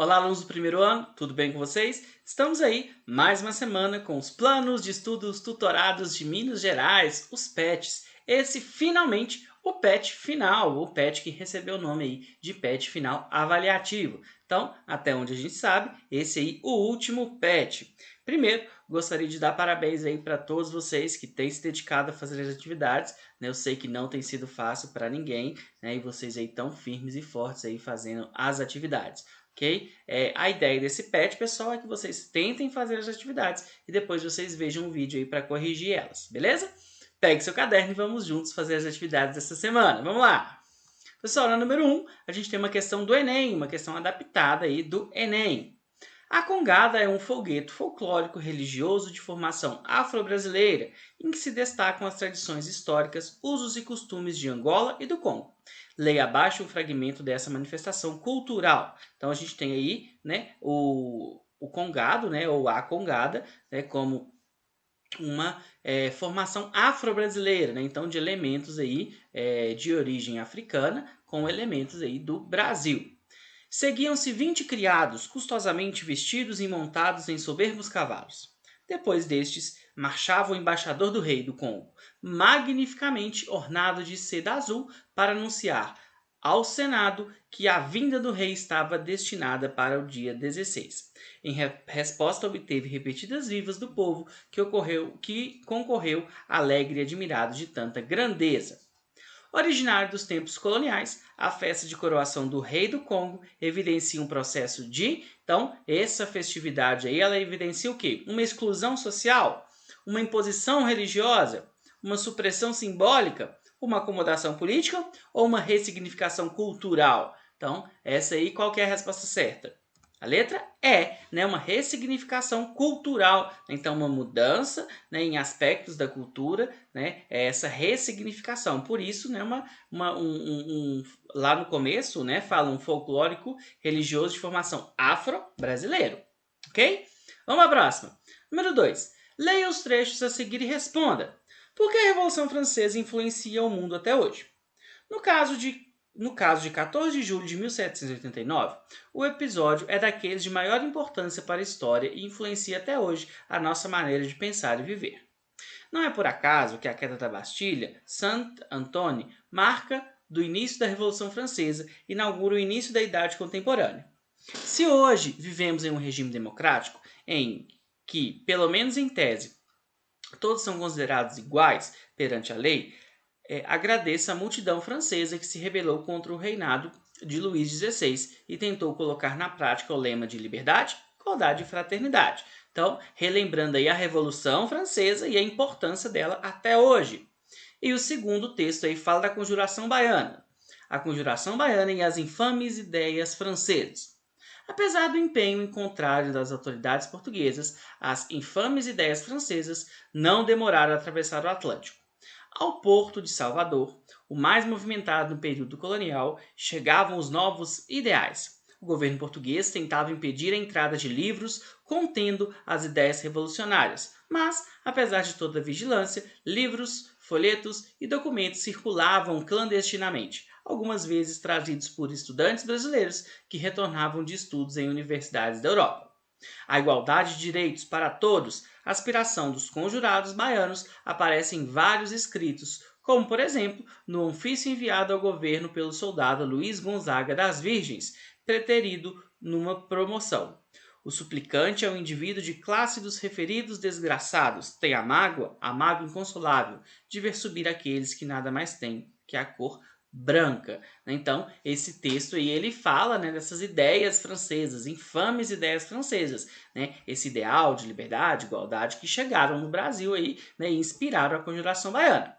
Olá, alunos do primeiro ano, tudo bem com vocês? Estamos aí mais uma semana com os planos de estudos tutorados de Minas Gerais, os PETs. Esse finalmente o PET final, o PET que recebeu o nome aí de PET final avaliativo. Então, até onde a gente sabe, esse aí o último PET. Primeiro, gostaria de dar parabéns aí para todos vocês que têm se dedicado a fazer as atividades, né? Eu sei que não tem sido fácil para ninguém, né? E vocês aí tão firmes e fortes aí fazendo as atividades. Ok? A ideia desse PET, pessoal, é que vocês tentem fazer as atividades e depois vocês vejam um vídeo aí para corrigir elas, beleza? Pegue seu caderno e vamos juntos fazer as atividades dessa semana. Vamos lá! Pessoal, na número 1, a gente tem uma questão do Enem, uma questão adaptada aí do Enem. A congada é um folgueto folclórico religioso de formação afro-brasileira, em que se destacam as tradições históricas, usos e costumes de Angola e do Congo. Leia abaixo um fragmento dessa manifestação cultural. Então a gente tem aí, né, o congado, né, ou a congada, né, como uma formação afro-brasileira, né? Então de elementos aí de origem africana com elementos aí do Brasil. Seguiam-se 20 criados, custosamente vestidos e montados em soberbos cavalos. Depois destes, marchava o embaixador do rei do Congo, magnificamente ornado de seda azul, para anunciar ao Senado que a vinda do rei estava destinada para o dia 16. Em resposta, obteve repetidas vivas do povo que concorreu alegre e admirado de tanta grandeza. Originário dos tempos coloniais, a festa de coroação do rei do Congo evidencia um processo de... Então, essa festividade aí, ela evidencia o quê? Uma exclusão social, uma imposição religiosa, uma supressão simbólica, uma acomodação política ou uma ressignificação cultural? Então, essa aí, qual que é a resposta certa? A letra E, né, uma ressignificação cultural, então uma mudança, né, em aspectos da cultura, né, é essa ressignificação. Por isso, né, lá no começo, né, fala um folclórico religioso de formação afro-brasileiro, ok? Vamos à próxima. Número 2. Leia os trechos a seguir e responda. Por que a Revolução Francesa influencia o mundo até hoje? No caso de 14 de julho de 1789, o episódio é daqueles de maior importância para a história e influencia até hoje a nossa maneira de pensar e viver. Não é por acaso que a queda da Bastilha, Saint-Antoine, marca do início da Revolução Francesa e inaugura o início da Idade Contemporânea. Se hoje vivemos em um regime democrático em que, pelo menos em tese, todos são considerados iguais perante a lei, agradeça a multidão francesa que se rebelou contra o reinado de Luís XVI e tentou colocar na prática o lema de liberdade, igualdade e fraternidade. Então, relembrando aí a Revolução Francesa e a importância dela até hoje. E o segundo texto aí fala da Conjuração Baiana. A Conjuração Baiana e as infames ideias francesas. Apesar do empenho em contrário das autoridades portuguesas, as infames ideias francesas não demoraram a atravessar o Atlântico. Ao porto de Salvador, o mais movimentado no período colonial, chegavam os novos ideais. O governo português tentava impedir a entrada de livros contendo as ideias revolucionárias, mas, apesar de toda a vigilância, livros, folhetos e documentos circulavam clandestinamente, algumas vezes trazidos por estudantes brasileiros que retornavam de estudos em universidades da Europa. A igualdade de direitos para todos, a aspiração dos conjurados baianos, aparece em vários escritos, como, por exemplo, no ofício enviado ao governo pelo soldado Luiz Gonzaga das Virgens, preterido numa promoção. O suplicante é um indivíduo de classe dos referidos desgraçados, tem a mágoa inconsolável, de ver subir aqueles que nada mais têm que a cor branca. Então, esse texto aí, ele fala, né, dessas ideias francesas, infames ideias francesas, né, esse ideal de liberdade, igualdade que chegaram no Brasil aí, né, e inspiraram a Conjuração Baiana.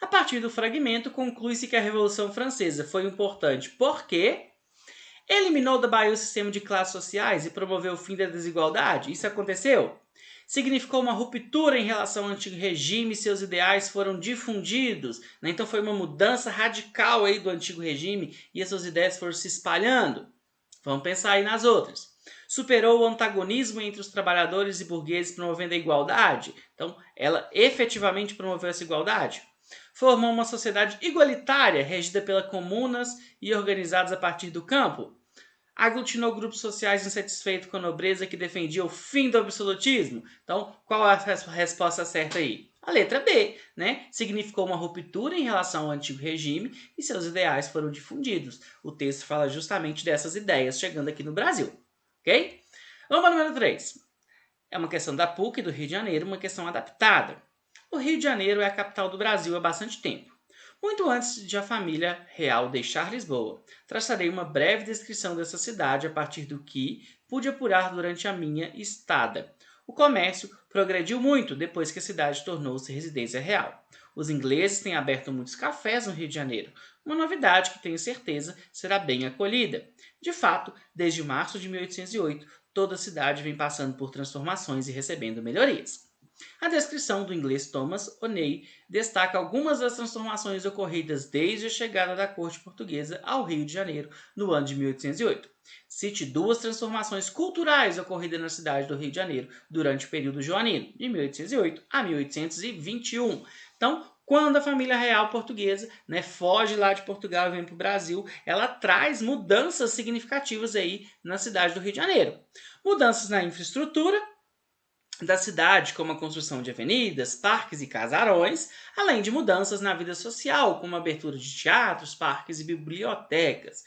A partir do fragmento, conclui-se que a Revolução Francesa foi importante porque eliminou da Bahia o sistema de classes sociais e promoveu o fim da desigualdade. Isso aconteceu? Significou uma ruptura em relação ao antigo regime e seus ideais foram difundidos. Né? Então foi uma mudança radical aí do antigo regime e essas ideias foram se espalhando. Vamos pensar aí nas outras. Superou o antagonismo entre os trabalhadores e burgueses promovendo a igualdade. Então ela efetivamente promoveu essa igualdade. Formou uma sociedade igualitária regida pelas comunas e organizadas a partir do campo. Aglutinou grupos sociais insatisfeitos com a nobreza que defendia o fim do absolutismo? Então, qual é a resposta certa aí? A letra B, né? Significou uma ruptura em relação ao antigo regime e seus ideais foram difundidos. O texto fala justamente dessas ideias chegando aqui no Brasil, ok? Vamos para o número 3. É uma questão da PUC do Rio de Janeiro, uma questão adaptada. O Rio de Janeiro é a capital do Brasil há bastante tempo. Muito antes de a família real deixar Lisboa, traçarei uma breve descrição dessa cidade a partir do que pude apurar durante a minha estada. O comércio progrediu muito depois que a cidade tornou-se residência real. Os ingleses têm aberto muitos cafés no Rio de Janeiro, uma novidade que tenho certeza será bem acolhida. De fato, desde março de 1808, toda a cidade vem passando por transformações e recebendo melhorias. A descrição do inglês Thomas O'Neill destaca algumas das transformações ocorridas desde a chegada da corte portuguesa ao Rio de Janeiro no ano de 1808. Cite duas transformações culturais ocorridas na cidade do Rio de Janeiro durante o período joanino, de 1808 a 1821. Então, quando a família real portuguesa, foge lá de Portugal e vem para o Brasil, ela traz mudanças significativas aí na cidade do Rio de Janeiro. Mudanças na infraestrutura da cidade, como a construção de avenidas, parques e casarões, além de mudanças na vida social, como a abertura de teatros, parques e bibliotecas.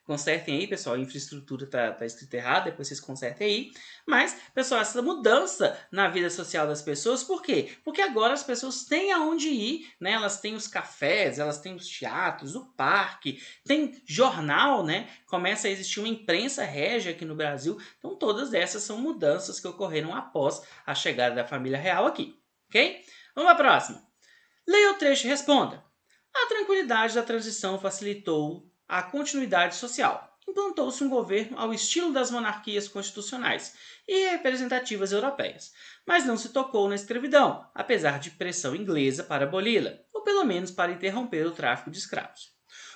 Consertem aí, pessoal, a infraestrutura tá escrita errado, depois vocês consertem aí. Mas, pessoal, essa mudança na vida social das pessoas, por quê? Porque agora as pessoas têm aonde ir, elas têm os cafés, elas têm os teatros, o parque, tem jornal, começa a existir uma imprensa régia aqui no Brasil. Então, todas essas são mudanças que ocorreram após a chegada da família real aqui, ok? Vamos para a próxima. Leia o trecho e responda. A tranquilidade da transição facilitou a continuidade social. Implantou-se um governo ao estilo das monarquias constitucionais e representativas europeias, mas não se tocou na escravidão, apesar de pressão inglesa para aboli-la, ou pelo menos para interromper o tráfico de escravos.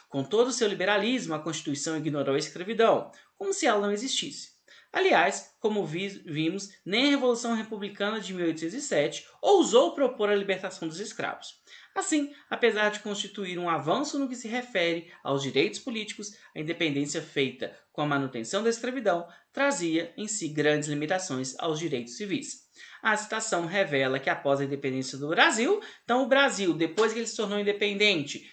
Com todo o seu liberalismo, a Constituição ignorou a escravidão, como se ela não existisse. Aliás, como vimos, nem a Revolução Republicana de 1807 ousou propor a libertação dos escravos. Assim, apesar de constituir um avanço no que se refere aos direitos políticos, a independência feita com a manutenção da escravidão trazia em si grandes limitações aos direitos civis. A citação revela que após a independência do Brasil, então o Brasil, depois que ele se tornou independente,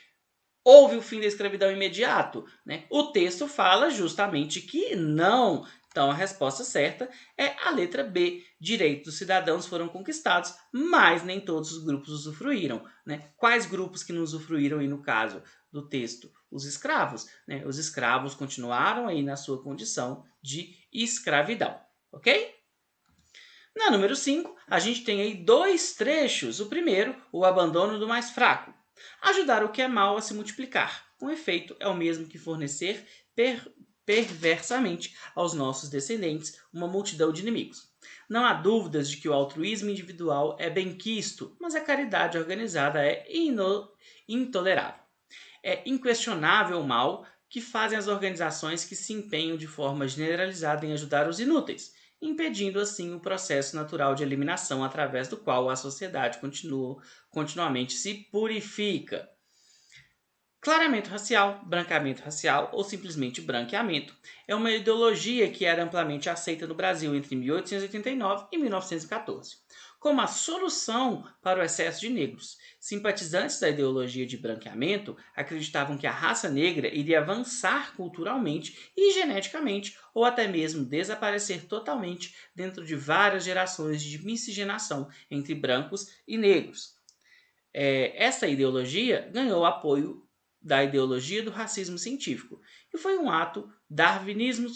houve o fim da escravidão imediato? O texto fala justamente que não. Então, a resposta certa é a letra B. Direitos dos cidadãos foram conquistados, mas nem todos os grupos usufruíram. Quais grupos que não usufruíram aí no caso do texto? Os escravos. Os escravos continuaram aí na sua condição de escravidão. Ok? Na número 5, a gente tem aí dois trechos. O primeiro, o abandono do mais fraco. Ajudar o que é mal a se multiplicar. O efeito é o mesmo que fornecer perversamente aos nossos descendentes uma multidão de inimigos. Não há dúvidas de que o altruísmo individual é benquisto, mas a caridade organizada é intolerável. É inquestionável o mal que fazem as organizações que se empenham de forma generalizada em ajudar os inúteis, impedindo assim o processo natural de eliminação através do qual a sociedade continuamente se purifica. Clareamento racial, branqueamento racial ou simplesmente branqueamento é uma ideologia que era amplamente aceita no Brasil entre 1889 e 1914, como a solução para o excesso de negros. Simpatizantes da ideologia de branqueamento acreditavam que a raça negra iria avançar culturalmente e geneticamente ou até mesmo desaparecer totalmente dentro de várias gerações de miscigenação entre brancos e negros. Essa ideologia ganhou apoio da ideologia do racismo científico e foi um ato darwinismo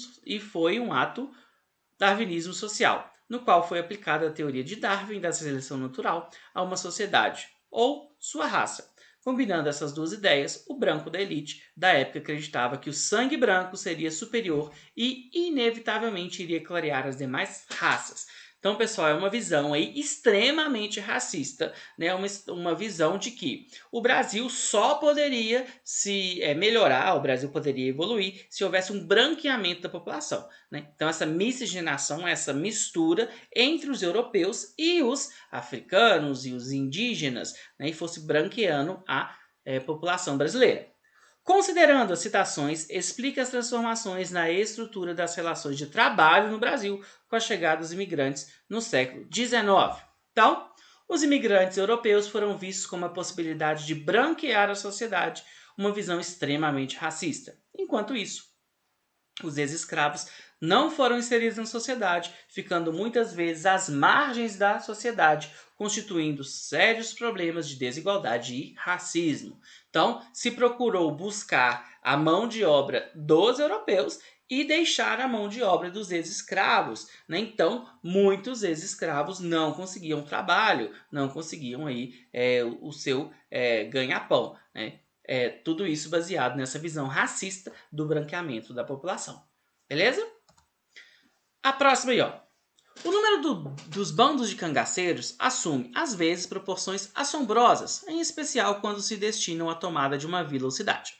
social, no qual foi aplicada a teoria de Darwin da seleção natural a uma sociedade ou sua raça. Combinando essas duas ideias, o branco da elite da época acreditava que o sangue branco seria superior e inevitavelmente iria clarear as demais raças. Então, pessoal, é uma visão aí extremamente racista, uma visão de que o Brasil só poderia se melhorar, o Brasil poderia evoluir se houvesse um branqueamento da população. Então, essa miscigenação, essa mistura entre os europeus e os africanos e os indígenas, e fosse branqueando a população brasileira. Considerando as citações, explica as transformações na estrutura das relações de trabalho no Brasil com a chegada dos imigrantes no século XIX. Então, os imigrantes europeus foram vistos como a possibilidade de branquear a sociedade, uma visão extremamente racista. Enquanto isso, os ex-escravos não foram inseridos na sociedade, ficando muitas vezes às margens da sociedade, constituindo sérios problemas de desigualdade e racismo. Então, se procurou buscar a mão de obra dos europeus e deixar a mão de obra dos ex-escravos, né? Então, muitos ex-escravos não conseguiam trabalho, não conseguiam aí o seu ganha-pão, né? Tudo isso baseado nessa visão racista do branqueamento da população. Beleza? A próxima aí, ó. O número dos bandos de cangaceiros assume, às vezes, proporções assombrosas, em especial quando se destinam à tomada de uma vila ou cidade.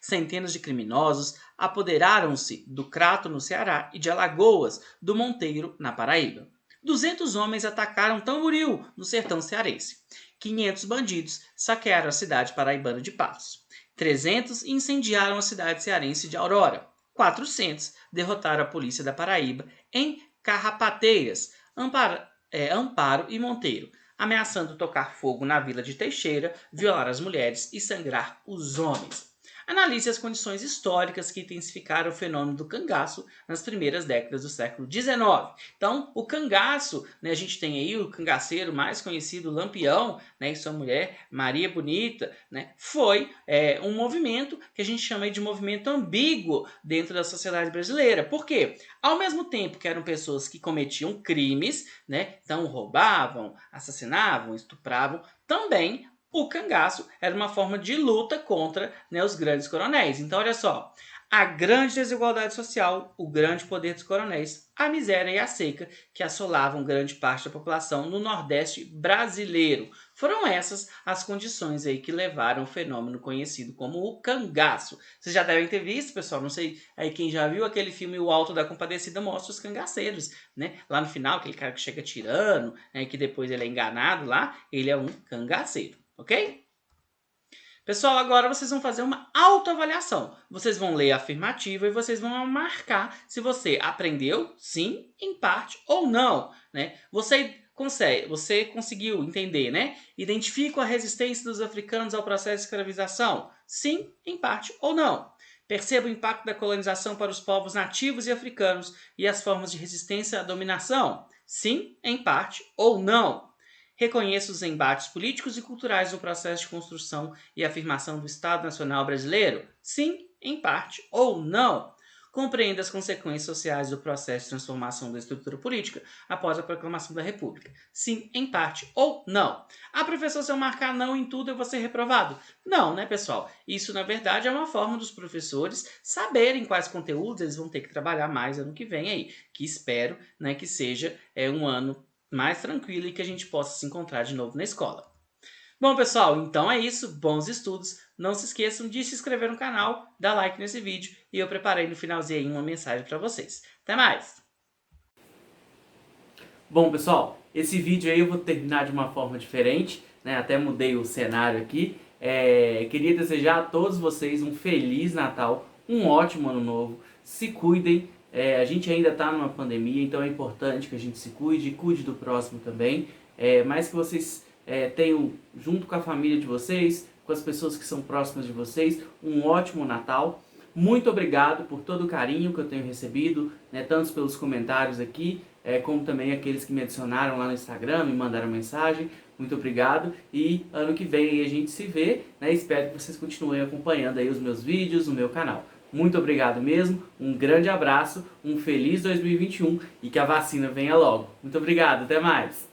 Centenas de criminosos apoderaram-se do Crato, no Ceará, e de Alagoas, do Monteiro, na Paraíba. 200 homens atacaram Tamboril, no sertão cearense. 500 bandidos saquearam a cidade paraibana de Patos. 300 incendiaram a cidade cearense de Aurora. 400 derrotaram a polícia da Paraíba em Carrapateiras, Amparo e Monteiro, ameaçando tocar fogo na vila de Teixeira, violar as mulheres e sangrar os homens. Analise as condições históricas que intensificaram o fenômeno do cangaço nas primeiras décadas do século XIX. Então, o cangaço, né, a gente tem aí o cangaceiro mais conhecido, Lampião, né, e sua mulher, Maria Bonita, né, foi um movimento que a gente chama de movimento ambíguo dentro da sociedade brasileira. Por quê? Ao mesmo tempo que eram pessoas que cometiam crimes, né, então roubavam, assassinavam, estupravam, também o cangaço era uma forma de luta contra, né, os grandes coronéis. Então, olha só, a grande desigualdade social, o grande poder dos coronéis, a miséria e a seca que assolavam grande parte da população no Nordeste brasileiro. Foram essas as condições aí que levaram o fenômeno conhecido como o cangaço. Vocês já devem ter visto, pessoal, não sei aí quem já viu aquele filme O Alto da Compadecida, mostra os cangaceiros, né? Lá no final, aquele cara que chega tirando, né, que depois ele é enganado lá, ele é um cangaceiro. Ok? Pessoal, agora vocês vão fazer uma autoavaliação. Vocês vão ler a afirmativa e vocês vão marcar se você aprendeu, sim, em parte ou não, né? Você conseguiu entender, né? Identifica a resistência dos africanos ao processo de escravização? Sim, em parte ou não. Perceba o impacto da colonização para os povos nativos e africanos e as formas de resistência à dominação? Sim, em parte ou não. Reconheça os embates políticos e culturais no processo de construção e afirmação do Estado Nacional Brasileiro? Sim, em parte ou não. Compreenda as consequências sociais do processo de transformação da estrutura política após a proclamação da República? Sim, em parte ou não. Ah, professor, se eu marcar não em tudo eu vou ser reprovado? Não, né, pessoal? Isso, na verdade, é uma forma dos professores saberem quais conteúdos eles vão ter que trabalhar mais ano que vem aí, que espero, né, que seja um ano mais tranquilo e que a gente possa se encontrar de novo na escola. Bom, pessoal, então é isso. Bons estudos. Não se esqueçam de se inscrever no canal, dar like nesse vídeo e eu preparei no finalzinho aí uma mensagem para vocês. Até mais! Bom, pessoal, esse vídeo aí eu vou terminar de uma forma diferente, né? Até mudei o cenário aqui. Queria desejar a todos vocês um Feliz Natal, um ótimo Ano Novo. Se cuidem. A gente ainda está numa pandemia, então é importante que a gente se cuide, cuide do próximo também, mas que vocês tenham, junto com a família de vocês, com as pessoas que são próximas de vocês, um ótimo Natal. Muito obrigado por todo o carinho que eu tenho recebido, né, tanto pelos comentários aqui, como também aqueles que me adicionaram lá no Instagram, me mandaram mensagem. Muito obrigado e ano que vem aí a gente se vê, né? Espero que vocês continuem acompanhando aí os meus vídeos no meu canal. Muito obrigado mesmo, um grande abraço, um feliz 2021 e que a vacina venha logo. Muito obrigado, até mais!